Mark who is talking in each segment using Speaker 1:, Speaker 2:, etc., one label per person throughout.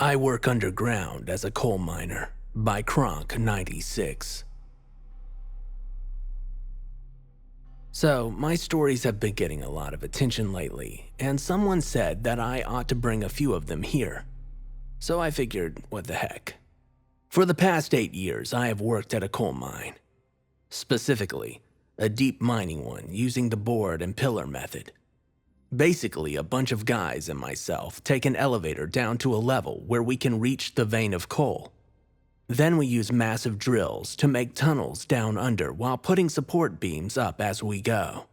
Speaker 1: I work underground as a coal miner by Kronk 96. So, my stories have been getting a lot of attention lately, and someone said that I ought to bring a few of them here. So I figured, what the heck. For the past 8 years, I have worked at a coal mine. Specifically, a deep mining one using the board and pillar method. Basically, a bunch of guys and myself take an elevator down to a level where we can reach the vein of coal. Then we use massive drills to make tunnels down under while putting support beams up as we go.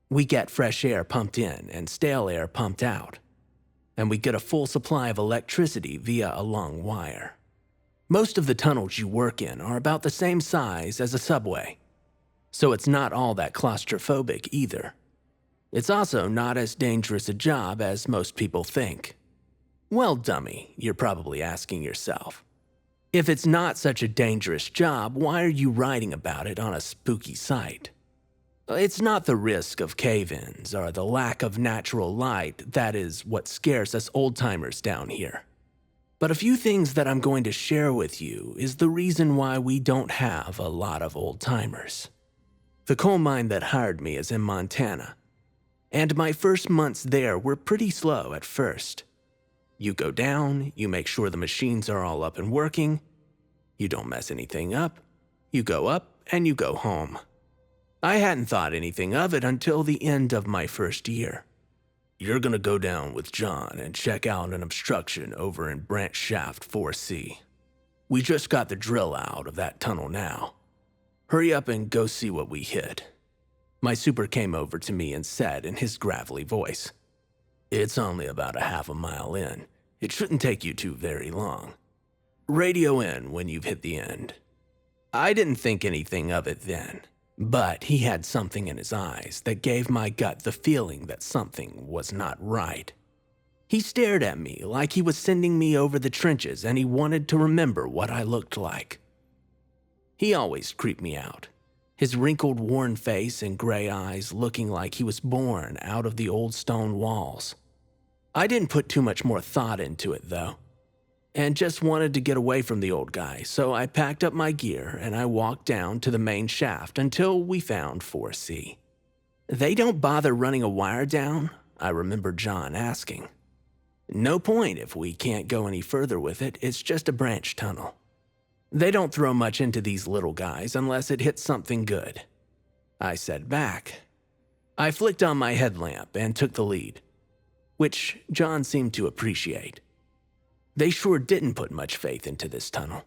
Speaker 1: We get fresh air pumped in and stale air pumped out. And we get a full supply of electricity via a long wire. Most of the tunnels you work in are about the same size as a subway. So it's not all that claustrophobic either. It's also not as dangerous a job as most people think. Well, dummy, you're probably asking yourself. If it's not such a dangerous job, why are you writing about it on a spooky site? It's not the risk of cave-ins or the lack of natural light that is what scares us old-timers down here. But a few things that I'm going to share with you is the reason why we don't have a lot of old-timers. The coal mine that hired me is in Montana, and my first months there were pretty slow at first. You go down, you make sure the machines are all up and working, you don't mess anything up, you go up, and you go home. I hadn't thought anything of it until the end of my first year. You're gonna go down with John and check out an obstruction over in branch shaft 4C. We just got the drill out of that tunnel now. Hurry up and go see what we hit. My super came over to me and said in his gravelly voice, "It's only about a half a mile in. It shouldn't take you too very long. Radio in when you've hit the end." I didn't think anything of it then, but he had something in his eyes that gave my gut the feeling that something was not right. He stared at me like he was sending me over the trenches and he wanted to remember what I looked like. He always creeped me out, his wrinkled, worn face and gray eyes looking like he was born out of the old stone walls. I didn't put too much more thought into it though, and just wanted to get away from the old guy, so I packed up my gear and I walked down to the main shaft until we found 4C. "They don't bother running a wire down?" I remember John asking. "No point if we can't go any further with it, it's just a branch tunnel. They don't throw much into these little guys unless it hits something good," I said back. I flicked on my headlamp and took the lead, which John seemed to appreciate. They sure didn't put much faith into this tunnel.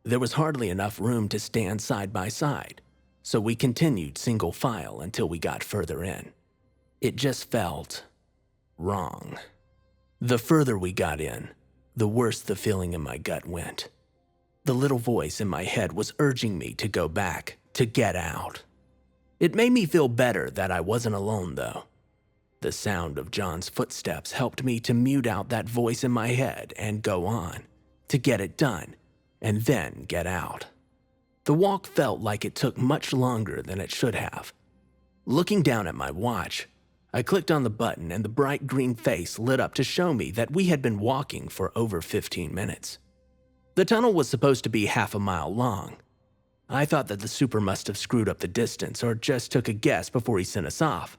Speaker 1: There was hardly enough room to stand side by side, so we continued single file until we got further in. It just felt wrong. The further we got in, the worse the feeling in my gut went. The little voice in my head was urging me to go back, to get out. It made me feel better that I wasn't alone though. The sound of John's footsteps helped me to mute out that voice in my head and go on, to get it done, and then get out. The walk felt like it took much longer than it should have. Looking down at my watch, I clicked on the button and the bright green face lit up to show me that we had been walking for over 15 minutes. The tunnel was supposed to be half a mile long. I thought that the super must have screwed up the distance or just took a guess before he sent us off.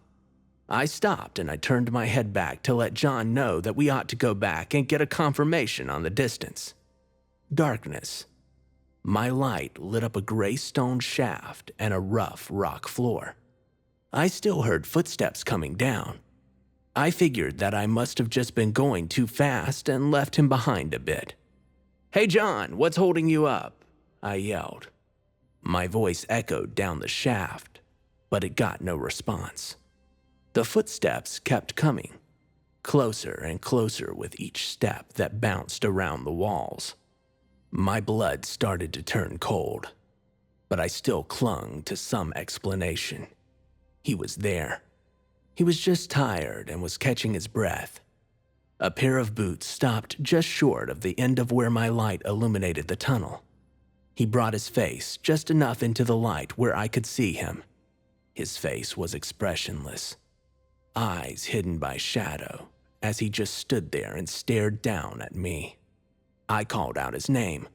Speaker 1: I stopped and I turned my head back to let John know that we ought to go back and get a confirmation on the distance. Darkness. My light lit up a gray stone shaft and a rough rock floor. I still heard footsteps coming down. I figured that I must have just been going too fast and left him behind a bit. "Hey John, what's holding you up?" I yelled. My voice echoed down the shaft, but it got no response. The footsteps kept coming, closer and closer with each step that bounced around the walls. My blood started to turn cold, but I still clung to some explanation. He was there. He was just tired and was catching his breath. A pair of boots stopped just short of the end of where my light illuminated the tunnel. He brought his face just enough into the light where I could see him. His face was expressionless, eyes hidden by shadow, as he just stood there and stared down at me. I called out his name,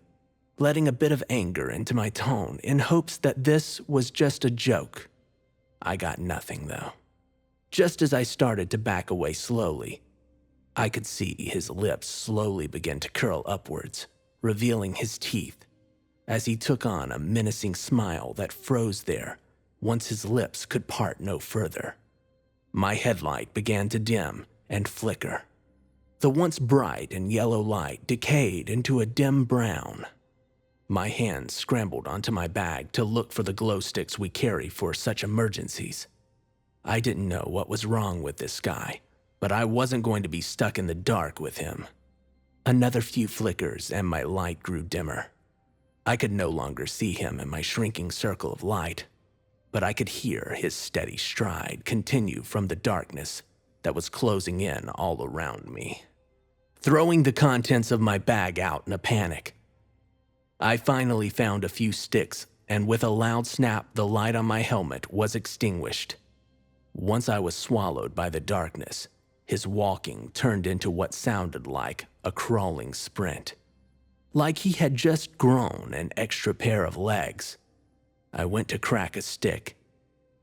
Speaker 1: letting a bit of anger into my tone in hopes that this was just a joke. I got nothing, though. Just as I started to back away slowly, I could see his lips slowly begin to curl upwards, revealing his teeth, as he took on a menacing smile that froze there once his lips could part no further. My headlight began to dim and flicker. The once bright and yellow light decayed into a dim brown. My hands scrambled onto my bag to look for the glow sticks we carry for such emergencies. I didn't know what was wrong with this guy, but I wasn't going to be stuck in the dark with him. Another few flickers and my light grew dimmer. I could no longer see him in my shrinking circle of light, but I could hear his steady stride continue from the darkness that was closing in all around me. Throwing the contents of my bag out in a panic, I finally found a few sticks, and with a loud snap, the light on my helmet was extinguished. Once I was swallowed by the darkness, his walking turned into what sounded like a crawling sprint. Like he had just grown an extra pair of legs. I went to crack a stick,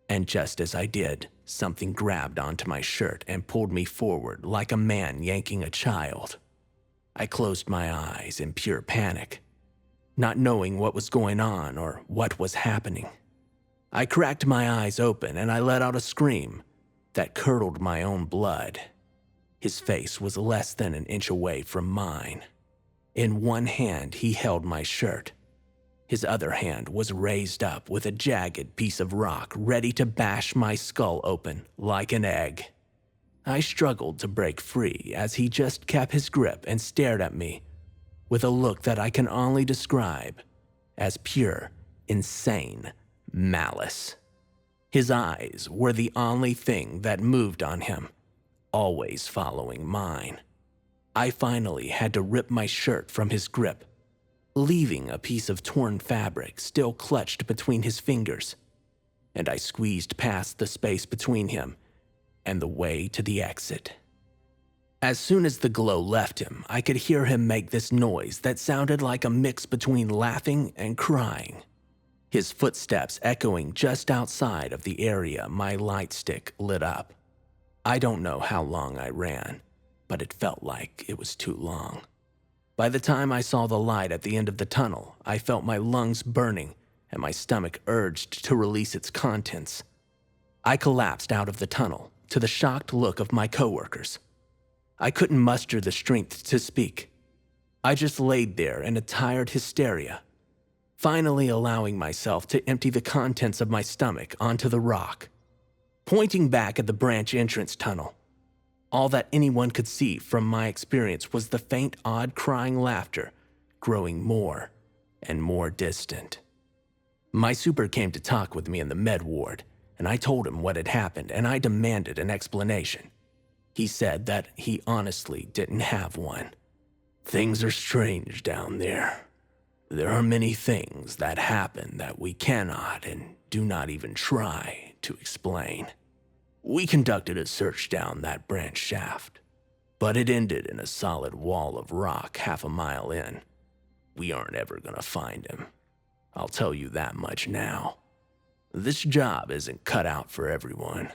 Speaker 1: and just as I did, something grabbed onto my shirt and pulled me forward like a man yanking a child. I closed my eyes in pure panic, not knowing what was going on or what was happening. I cracked my eyes open and I let out a scream that curdled my own blood. His face was less than an inch away from mine. In one hand, he held my shirt. His other hand was raised up with a jagged piece of rock ready to bash my skull open like an egg. I struggled to break free as he just kept his grip and stared at me with a look that I can only describe as pure, insane malice. His eyes were the only thing that moved on him, always following mine. I finally had to rip my shirt from his grip, leaving a piece of torn fabric still clutched between his fingers, and I squeezed past the space between him and the way to the exit. As soon as the glow left him, I could hear him make this noise that sounded like a mix between laughing and crying, his footsteps echoing just outside of the area my light stick lit up. I don't know how long I ran, but it felt like it was too long. By the time I saw the light at the end of the tunnel, I felt my lungs burning and my stomach urged to release its contents. I collapsed out of the tunnel to the shocked look of my coworkers. I couldn't muster the strength to speak. I just laid there in a tired hysteria, finally allowing myself to empty the contents of my stomach onto the rock. Pointing back at the branch entrance tunnel, all that anyone could see from my experience was the faint, odd crying laughter growing more and more distant. My super came to talk with me in the med ward, and I told him what had happened, and I demanded an explanation. He said that he honestly didn't have one. Things are strange down there. There are many things that happen that we cannot and do not even try to explain. We conducted a search down that branch shaft, but it ended in a solid wall of rock half a mile in. We aren't ever gonna find him. I'll tell you that much now. This job isn't cut out for everyone,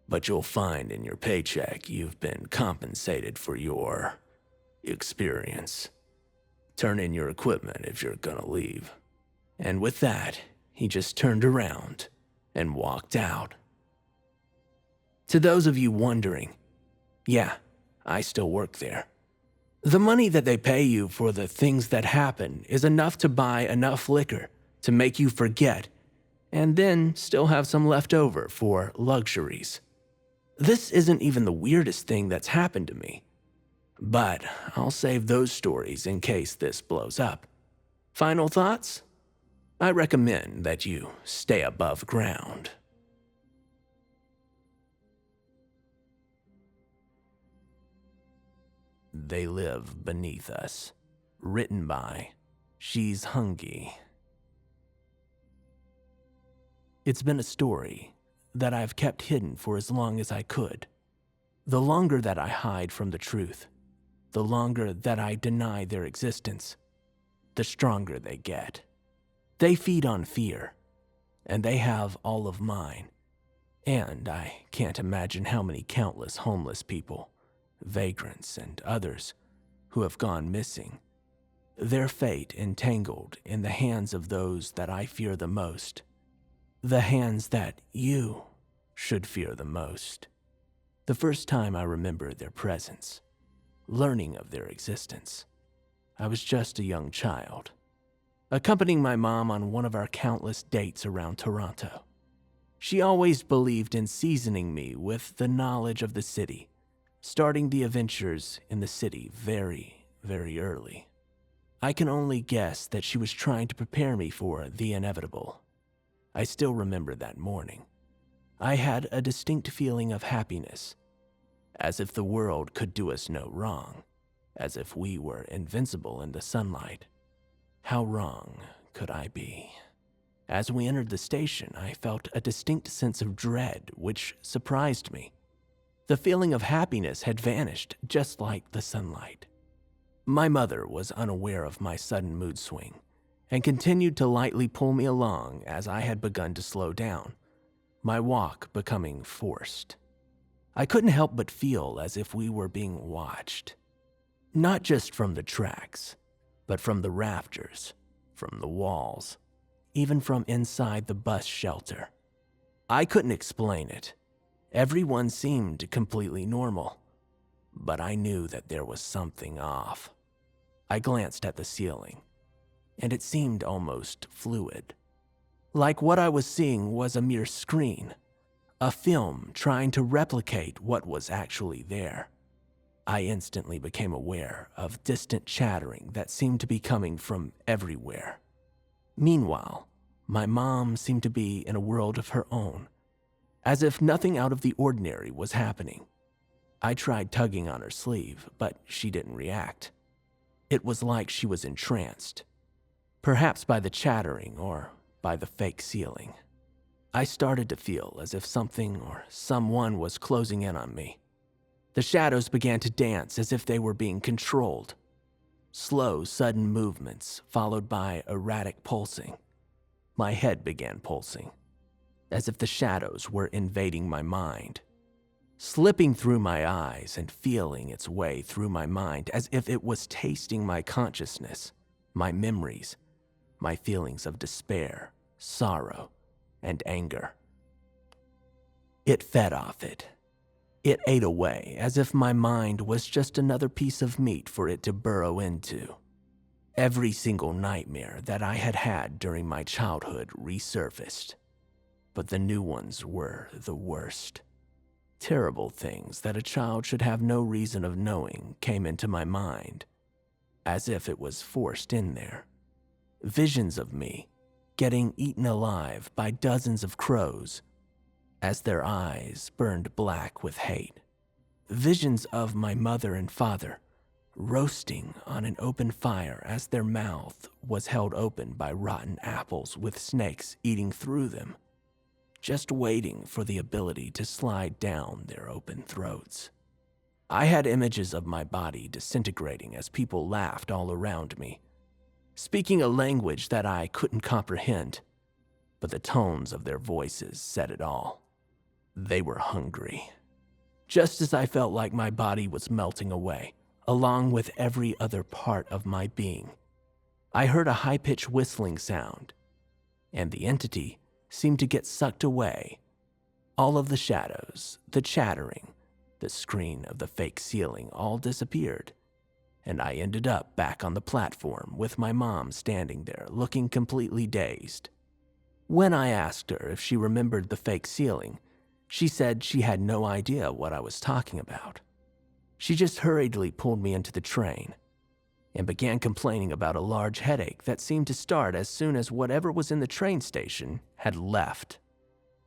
Speaker 1: but you'll find in your paycheck you've been compensated for your experience. Turn in your equipment if you're gonna leave. And with that, he just turned around and walked out. To those of you wondering, yeah, I still work there. The money that they pay you for the things that happen is enough to buy enough liquor to make you forget, and then still have some left over for luxuries. This isn't even the weirdest thing that's happened to me, but I'll save those stories in case this blows up. Final thoughts? I recommend that you stay above ground. They Live Beneath Us. Written by Shezhungy. It's been a story that I've kept hidden for as long as I could. The longer that I hide from the truth, the longer that I deny their existence, the stronger they get. They feed on fear, and they have all of mine. And I can't imagine how many countless homeless people, vagrants, and others who have gone missing, their fate entangled in the hands of those that I fear the most, the hands that you should fear the most. The first time I remember their presence, learning of their existence, I was just a young child, accompanying my mom on one of our countless dates around Toronto. She always believed in seasoning me with the knowledge of the city, starting the adventures in the city very, very early. I can only guess that she was trying to prepare me for the inevitable. I still remember that morning. I had a distinct feeling of happiness, as if the world could do us no wrong, as if we were invincible in the sunlight. How wrong could I be? As we entered the station, I felt a distinct sense of dread, which surprised me. The feeling of happiness had vanished, just like the sunlight. My mother was unaware of my sudden mood swing, and continued to lightly pull me along as I had begun to slow down, my walk becoming forced. I couldn't help but feel as if we were being watched. Not just from the tracks, but from the rafters, from the walls, even from inside the bus shelter. I couldn't explain it. Everyone seemed completely normal, but I knew that there was something off. I glanced at the ceiling, and it seemed almost fluid. Like what I was seeing was a mere screen, a film trying to replicate what was actually there. I instantly became aware of distant chattering that seemed to be coming from everywhere. Meanwhile, my mom seemed to be in a world of her own, as if nothing out of the ordinary was happening. I tried tugging on her sleeve, but she didn't react. It was like she was entranced, perhaps by the chattering or by the fake ceiling. I started to feel as if something or someone was closing in on me. The shadows began to dance as if they were being controlled. Slow, sudden movements followed by erratic pulsing. My head began pulsing, as if the shadows were invading my mind, slipping through my eyes and feeling its way through my mind as if it was tasting my consciousness, my memories, my feelings of despair, sorrow, and anger. It fed off it. It ate away as if my mind was just another piece of meat for it to burrow into. Every single nightmare that I had had during my childhood resurfaced, but the new ones were the worst. Terrible things that a child should have no reason of knowing came into my mind, as if it was forced in there. Visions of me getting eaten alive by dozens of crows as their eyes burned black with hate. Visions of my mother and father roasting on an open fire as their mouth was held open by rotten apples with snakes eating through them, just waiting for the ability to slide down their open throats. I had images of my body disintegrating as people laughed all around me, speaking a language that I couldn't comprehend, but the tones of their voices said it all. They were hungry. Just as I felt like my body was melting away, along with every other part of my being, I heard a high-pitched whistling sound, and the entity seemed to get sucked away. All of the shadows, the chattering, the screen of the fake ceiling all disappeared, and I ended up back on the platform with my mom standing there looking completely dazed. When I asked her if she remembered the fake ceiling, she said she had no idea what I was talking about. She just hurriedly pulled me into the train and began complaining about a large headache that seemed to start as soon as whatever was in the train station had left.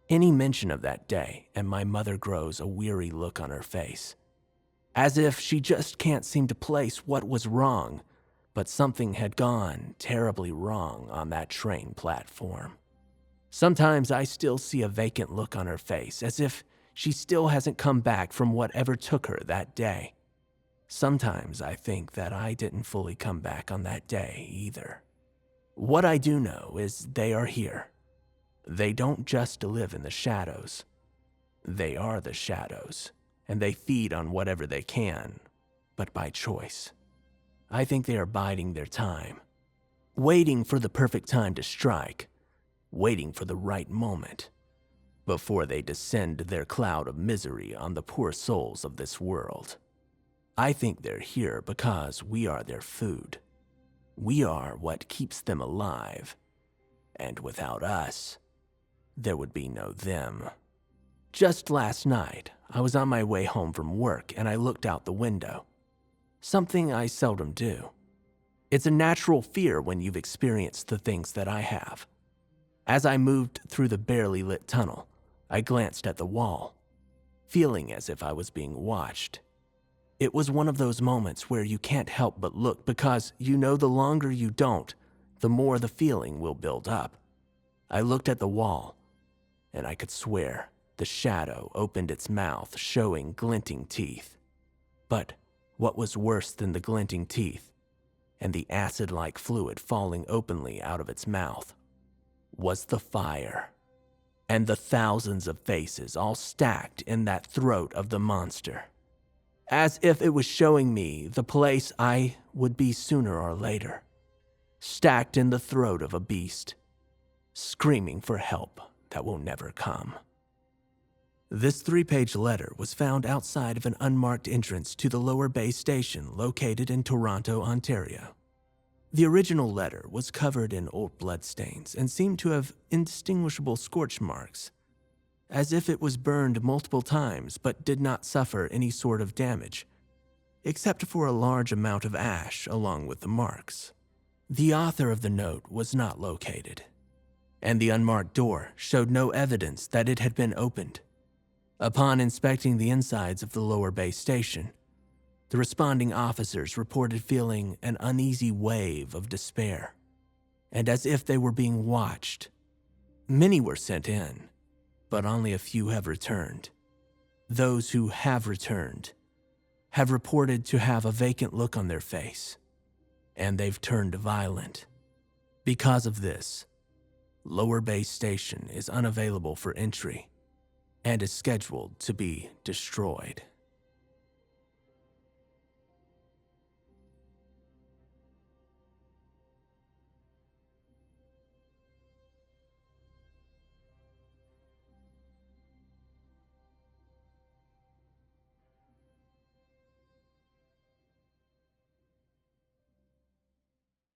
Speaker 1: Any mention of that day, and my mother grows a weary look on her face, as if she just can't seem to place what was wrong, but something had gone terribly wrong on that train platform. Sometimes I still see a vacant look on her face, as if she still hasn't come back from whatever took her that day. Sometimes I think that I didn't fully come back on that day either. What I do know is they are here. They don't just live in the shadows. They are the shadows, and they feed on whatever they can, but by choice. I think they are biding their time, waiting for the perfect time to strike, waiting for the right moment, before they descend their cloud of misery on the poor souls of this world. I think they're here because we are their food. We are what keeps them alive, and without us, there would be no them. Just last night, I was on my way home from work and I looked out the window. Something I seldom do. It's a natural fear when you've experienced the things that I have. As I moved through the barely lit tunnel, I glanced at the wall, feeling as if I was being watched. It was one of those moments where you can't help but look because you know the longer you don't, the more the feeling will build up. I looked at the wall, and I could swear the shadow opened its mouth, showing glinting teeth. But what was worse than the glinting teeth, and the acid-like fluid falling openly out of its mouth, was the fire, and the thousands of faces all stacked in that throat of the monster, as if it was showing me the place I would be sooner or later, stacked in the throat of a beast, screaming for help that will never come. This 3-page letter was found outside of an unmarked entrance to the Lower Bay Station located in Toronto, Ontario. The original letter was covered in old bloodstains and seemed to have indistinguishable scorch marks, as if it was burned multiple times but did not suffer any sort of damage, except for a large amount of ash along with the marks. The author of the note was not located, and the unmarked door showed no evidence that it had been opened. Upon inspecting the insides of the Lower Bay Station, the responding officers reported feeling an uneasy wave of despair, and as if they were being watched. Many were sent in, but only a few have returned. Those who have returned have reported to have a vacant look on their face, and they've turned violent. Because of this, Lower Bay Station is unavailable for entry and is scheduled to be destroyed.